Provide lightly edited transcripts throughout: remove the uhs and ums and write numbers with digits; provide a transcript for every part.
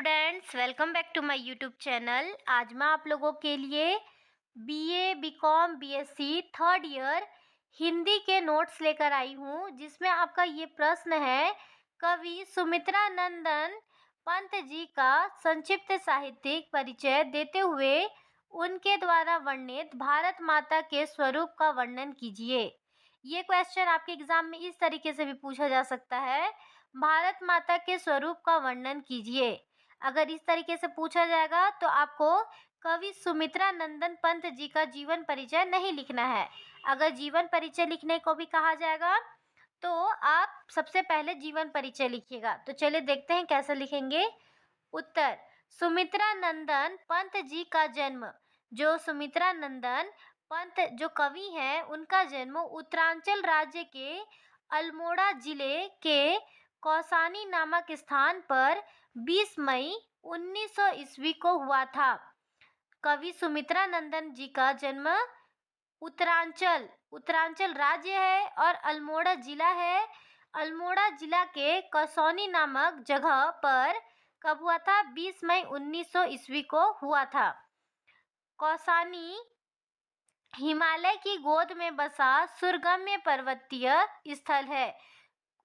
Students, welcome back to my YouTube channel. आज मैं आप लोगों के लिए BA, BCom, BSc third year Hindi के नोट्स लेकर आई हूँ, जिसमें आपका ये प्रश्न है, कवि सुमित्रा नंदन पंत जी का संक्षिप्त साहित्यिक परिचय देते हुए उनके द्वारा वर्णित भारत माता के स्वरूप का वर्णन कीजिए। ये क्वेश्चन आपके एग्जाम में इस तरीके से भी पूछा जा सकता है, भारत माता के स्वरूप का वर्णन कीजिए। अगर इस तरीके से पूछा जाएगा तो आपको कवि सुमित्रा नंदन पंत जी का जीवन परिचय नहीं लिखना है। अगर जीवन परिचय लिखने को भी कहा जाएगा तो आप सबसे पहले जीवन परिचय लिखिएगा। तो चलिए देखते हैं कैसे लिखेंगे। उत्तर, सुमित्रा नंदन पंत जी का जन्म। जो सुमित्रा नंदन पंत जो कवि हैं, उनका जन्म उत्तरांचल राज्य के अल्मोड़ा जिले के कौसानी नामक स्थान पर 20 मई 1900 ईस्वी को हुआ था। कवि सुमित्रा नंदन जी का जन्म उत्तरांचल राज्य है और अल्मोड़ा जिला है। अल्मोड़ा जिला के कसौनी नामक जगह पर कब हुआ था? 20 मई 1900 ईस्वी को हुआ था। कौसानी हिमालय की गोद में बसा सुरगम्य पर्वतीय स्थल है।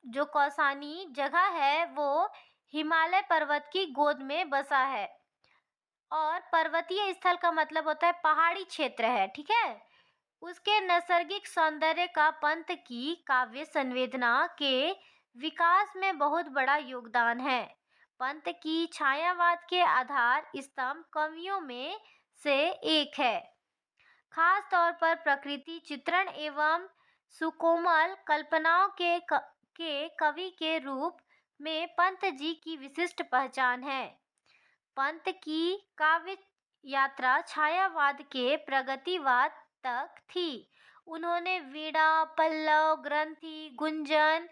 जो कौसानी जगह है वो हिमालय पर्वत की गोद में बसा है, और पर्वतीय स्थल का मतलब होता है पहाड़ी क्षेत्र है, ठीक है। उसके नैसर्गिक सौंदर्य का पंत की काव्य संवेदना के विकास में बहुत बड़ा योगदान है। पंत की छायावाद के आधार स्तंभ कवियों में से एक है। खास तौर पर प्रकृति चित्रण एवं सुकोमल कल्पनाओं के कवि के रूप में पंत जी की विशिष्ट पहचान है। पंत की काव्य यात्रा छायावाद के प्रगतिवाद तक थी। उन्होंने वीणा, पल्लव, ग्रंथि, गुंजन,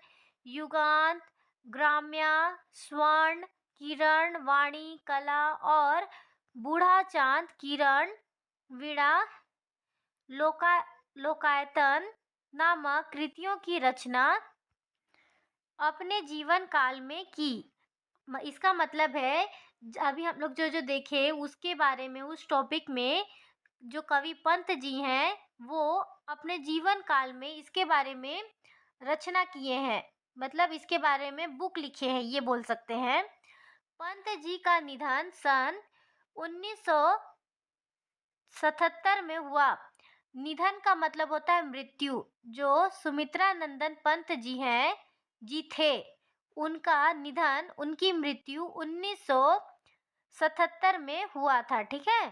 युगांत, ग्राम्या, स्वर्ण, किरण, वाणी, कला और बूढ़ा चांद, किरण, वीणा, लोकायतन नामक कृतियों की रचना अपने जीवन काल में की। इसका मतलब है अभी हम लोग जो देखे उसके बारे में, उस टॉपिक में जो कवि पंत जी हैं वो अपने जीवन काल में इसके बारे में रचना किए हैं, मतलब इसके बारे में बुक लिखे हैं, ये बोल सकते हैं। पंत जी का निधन सन 1977 में हुआ। निधन का मतलब होता है मृत्यु। जो सुमित्रा नंदन पंत जी थे, उनका निधन, उनकी मृत्यु 1977 में हुआ था, ठीक है।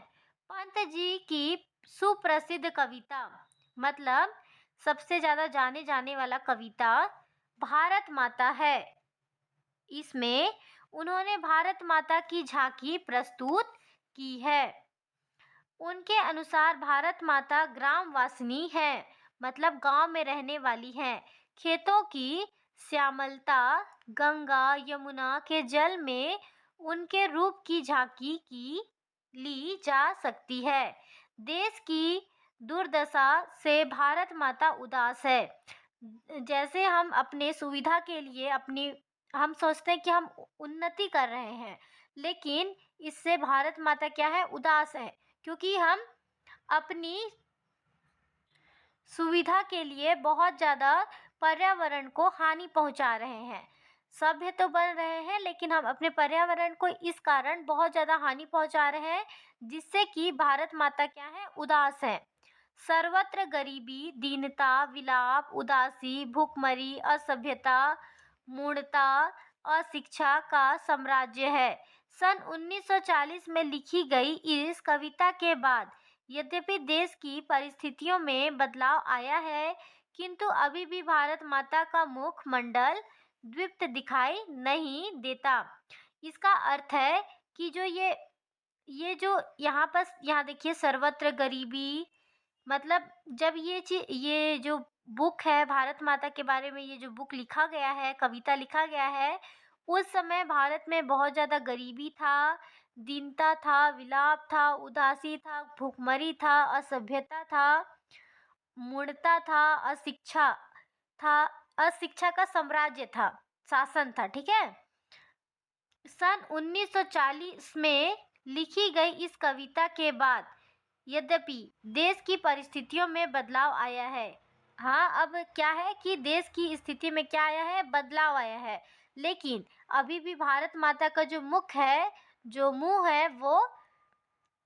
पंत जी की सुप्रसिद्ध कविता, मतलब सबसे ज्यादा जाने जाने वाला कविता भारत माता है। इसमें उन्होंने भारत माता की झांकी प्रस्तुत की है। उनके अनुसार भारत माता ग्राम वासिनी है, मतलब गांव में रहने वाली है। खेतों की श्यामलता, गंगा यमुना के जल में उनके रूप की झांकी की ली जा सकती है। देश की दुर्दशा से भारत माता उदास है। जैसे हम अपने सुविधा के लिए हम सोचते हैं कि हम उन्नति कर रहे हैं, लेकिन इससे भारत माता क्या है? उदास है, क्योंकि हम अपनी सुविधा के लिए बहुत ज़्यादा पर्यावरण को हानि पहुंचा रहे हैं। सभ्य तो बन रहे हैं, लेकिन हम अपने पर्यावरण को इस कारण बहुत ज़्यादा हानि पहुंचा रहे हैं, जिससे कि भारत माता क्या है? उदास है। सर्वत्र गरीबी, दीनता, विलाप, उदासी, भूखमरी, असभ्यता, मूढ़ता, अशिक्षा का साम्राज्य है। सन 1940 में लिखी गई इस कविता के बाद यद्यपि देश की परिस्थितियों में बदलाव आया है, किंतु अभी भी भारत माता का मुखमंडल दीप्त दिखाई नहीं देता। इसका अर्थ है कि जो ये जो यहाँ देखिए, सर्वत्र गरीबी, मतलब जब ये जो बुक है भारत माता के बारे में, ये जो बुक लिखा गया है, कविता लिखा गया है, उस समय भारत में बहुत ज़्यादा गरीबी था, दीनता था, विलाप था, उदासी था, भूखमरी था, असभ्यता था, मूढ़ता था, अशिक्षा का साम्राज्य था, शासन था, ठीक है। सन 1940 में लिखी गई इस कविता के बाद यद्यपि देश की परिस्थितियों में बदलाव आया है। हाँ, अब क्या है कि देश की स्थिति में क्या आया है, बदलाव आया है, लेकिन अभी भी भारत माता का जो मुख है, जो मुंह है, वो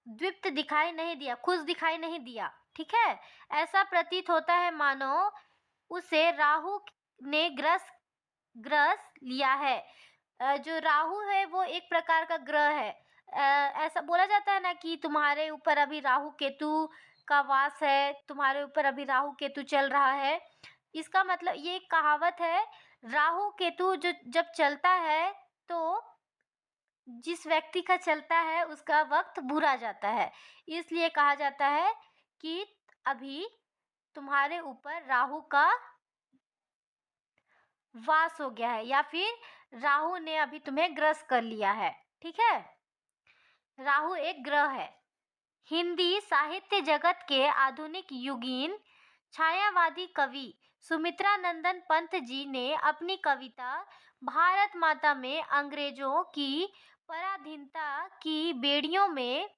द्वीप्त दिखाई नहीं दिया, खुश दिखाई नहीं दिया। ठीक है, ऐसा प्रतीत होता है मानो उसे राहु ने ग्रस लिया है। जो राहु है वो एक प्रकार का ग्रह है। ऐसा बोला जाता है ना कि तुम्हारे ऊपर अभी राहु केतु का वास है, तुम्हारे ऊपर अभी राहु केतु चल रहा है। इसका मतलब ये एक कहावत है, राहु केतु जो जब चलता है तो जिस व्यक्ति का चलता है उसका वक्त बुरा जाता है। इसलिए कहा जाता है कि अभी तुम्हारे ऊपर राहु का वास हो गया है, या फिर राहु ने अभी तुम्हें ग्रस्त कर लिया है। ठीक है, राहु एक ग्रह है। हिंदी साहित्य जगत के आधुनिक युगीन छायावादी कवि सुमित्रा नंदन पंत जी ने अपनी कविता भारत माता में अंग्रेजों की पराधीनता की बेड़ियों में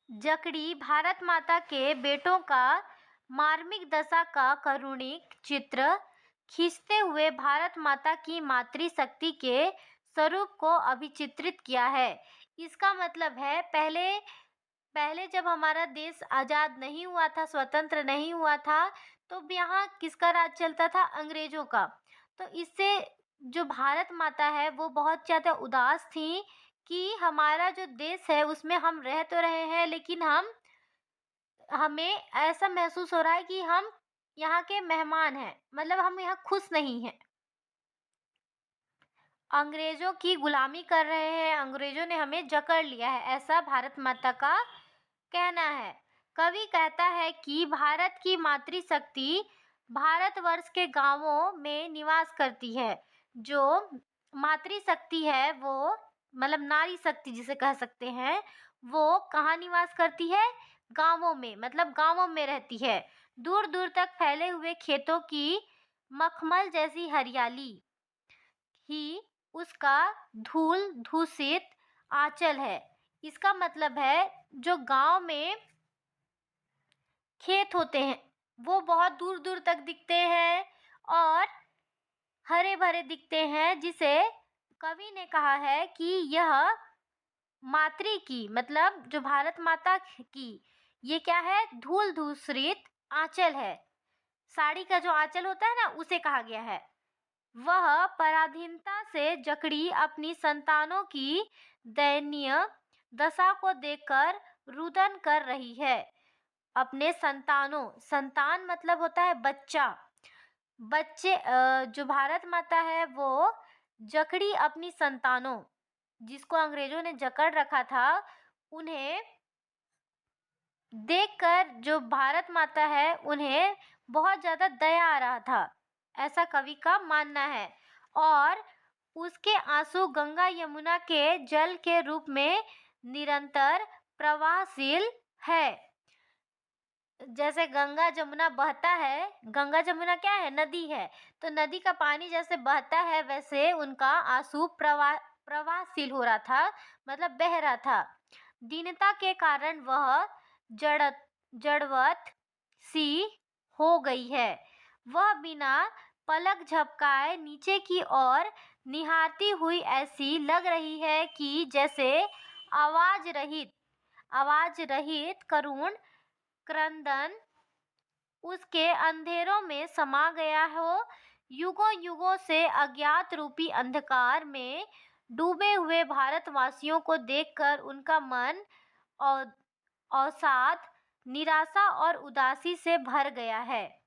जकड़ी भारत माता के बेटों का मार्मिक दशा का करुणिक चित्र खींचते हुए भारत माता की मातृशक्ति के स्वरूप को अभिचित्रित किया है। इसका मतलब है पहले पहले जब हमारा देश आज़ाद नहीं हुआ था, स्वतंत्र नहीं हुआ था, तो यहाँ किसका राज चलता था, अंग्रेजों का। तो इससे जो भारत माता है वो बहुत ज़्यादा उदास थी कि हमारा जो देश है उसमें हम रह तो रहे हैं, लेकिन हमें ऐसा महसूस हो रहा है कि हम यहाँ के मेहमान हैं, मतलब हम यहाँ खुश नहीं हैं, अंग्रेजों की गुलामी कर रहे हैं, अंग्रेजों ने हमें जकड़ लिया है, ऐसा भारत माता का कहना है। कवि कहता है कि भारत की मातृशक्ति भारतवर्ष के गांवों में निवास करती है। जो मातृशक्ति है वो मतलब नारी शक्ति जिसे कह सकते हैं, वो कहाँ निवास करती है, गांवों में, मतलब गांवों में रहती है। दूर दूर तक फैले हुए खेतों की मखमल जैसी हरियाली ही उसका धूल दूषित आंचल है। इसका मतलब है जो गांव में खेत होते हैं वो बहुत दूर दूर तक दिखते हैं और हरे भरे दिखते हैं, जिसे कवि ने कहा है कि यह मातृ की मतलब जो भारत माता की ये क्या है, धूल दूषित आंचल है। साड़ी का जो आंचल होता है ना, उसे कहा गया है। वह पराधीनता से जकड़ी अपनी संतानों की दयनीय दशा को देखकर रुदन कर रही है। अपने संतानों, संतान मतलब होता है बच्चा, बच्चे जो भारत माता है वो जकड़ी अपनी संतानों, जिसको अंग्रेजों ने जकड़ रखा था, उन्हें देखकर जो भारत माता है उन्हें बहुत ज़्यादा दया आ रहा था, ऐसा कवि का मानना है। और उसके आंसू गंगा यमुना के जल के रूप में निरंतर प्रवाहशील है। जैसे गंगा जमुना बहता है, गंगा जमुना क्या है, नदी है, तो नदी का पानी जैसे बहता है वैसे उनका आंसू प्रवाहशील हो रहा था, मतलब बह रहा था। दीनता के कारण वह जड़वत सी हो गई है। वह बिना पलक झपकाए नीचे की ओर निहारती हुई ऐसी लग रही है कि जैसे आवाज रहित करुण क्रंदन उसके अंधेरों में समा गया हो। युगों युगों से अज्ञात रूपी अंधकार में डूबे हुए भारतवासियों को देखकर उनका मन अवसाद, निराशा और उदासी से भर गया है।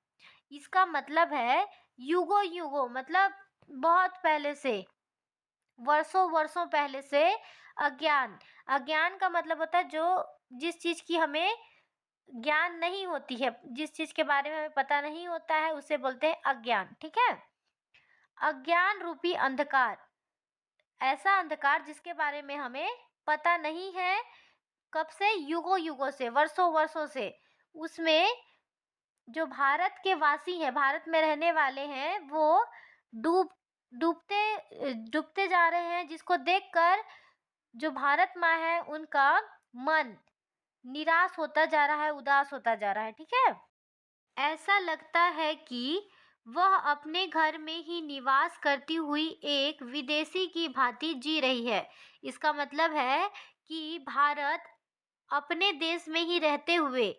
इसका मतलब है युगों युगों मतलब बहुत पहले से, वर्षों वर्षों पहले से अज्ञान का मतलब होता है जो जिस चीज़ की हमें ज्ञान नहीं होती है, जिस चीज़ के बारे में हमें पता नहीं होता है उसे बोलते हैं अज्ञान। ठीक है, अज्ञान रूपी अंधकार, ऐसा अंधकार जिसके बारे में हमें पता नहीं है, कब से, युगों युगों से, वर्षों वर्षों से, उसमें जो भारत के वासी हैं, भारत में रहने वाले हैं, वो डूब डूबते जा रहे हैं, जिसको देखकर जो भारत माँ है उनका मन निराश होता जा रहा है, उदास होता जा रहा है। ठीक है, ऐसा लगता है कि वह अपने घर में ही निवास करती हुई एक विदेशी की भांति जी रही है। इसका मतलब है कि भारत अपने देश में ही रहते हुए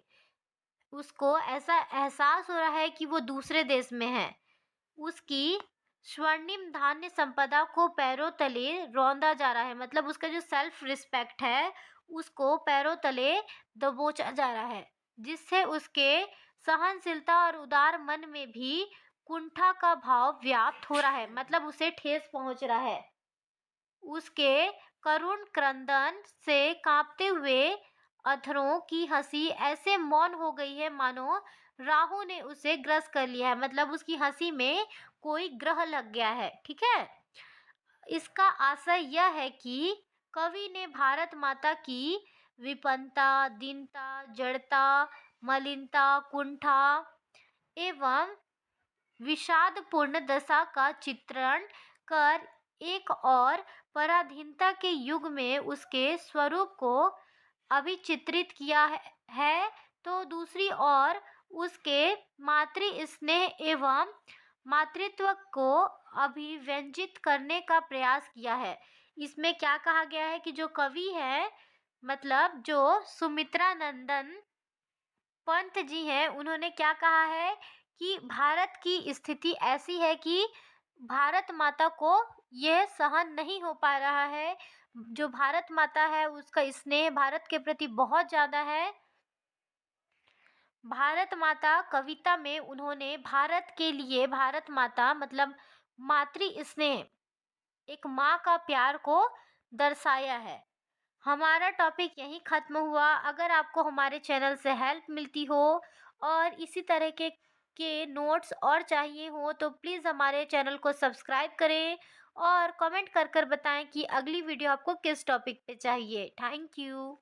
उसको ऐसा एहसास हो रहा है कि वो दूसरे देश में है। उसकी स्वर्णिम धान्य संपदा को पैरों तले रौंदा जा रहा है, मतलब उसका जो सेल्फ रिस्पेक्ट है उसको पैरों तले दबोचा जा रहा है, जिससे उसके सहनशीलता और उदार मन में भी कुंठा का भाव व्याप्त हो रहा है, मतलब उसे ठेस पहुंच रहा है। उसके करुण क्रंदन से कांपते हुए अधरों की हंसी ऐसे मौन हो गई है मानो राहु ने उसे ग्रस्त कर लिया है, मतलब उसकी हंसी में कोई ग्रह लग गया है। ठीक है, इसका आशय यह है कि कवि ने भारत माता की विपन्नता, दीनता, जड़ता, मलिनता, कुंठा एवं विषादपूर्ण दशा का चित्रण कर एक और पराधीनता के युग में उसके स्वरूप को अभिचित्रित किया है, तो दूसरी ओर उसके मातृ स्नेह एवं मातृत्व को अभिव्यंजित करने का प्रयास किया है। इसमें क्या कहा गया है कि जो कवि है, मतलब जो सुमित्रा नंदन पंत जी हैं, उन्होंने क्या कहा है कि भारत की स्थिति ऐसी है कि भारत माता को यह सहन नहीं हो पा रहा है। जो भारत माता है उसका स्नेह भारत के प्रति बहुत ज़्यादा है। भारत माता कविता में उन्होंने भारत के लिए भारत माता मतलब मातृ स्नेह, एक माँ का प्यार को दर्शाया है। हमारा टॉपिक यहीं ख़त्म हुआ। अगर आपको हमारे चैनल से हेल्प मिलती हो और इसी तरह के नोट्स और चाहिए हो तो प्लीज़ हमारे चैनल को सब्सक्राइब करें और कमेंट कर बताएं कि अगली वीडियो आपको किस टॉपिक पे चाहिए। Thank you.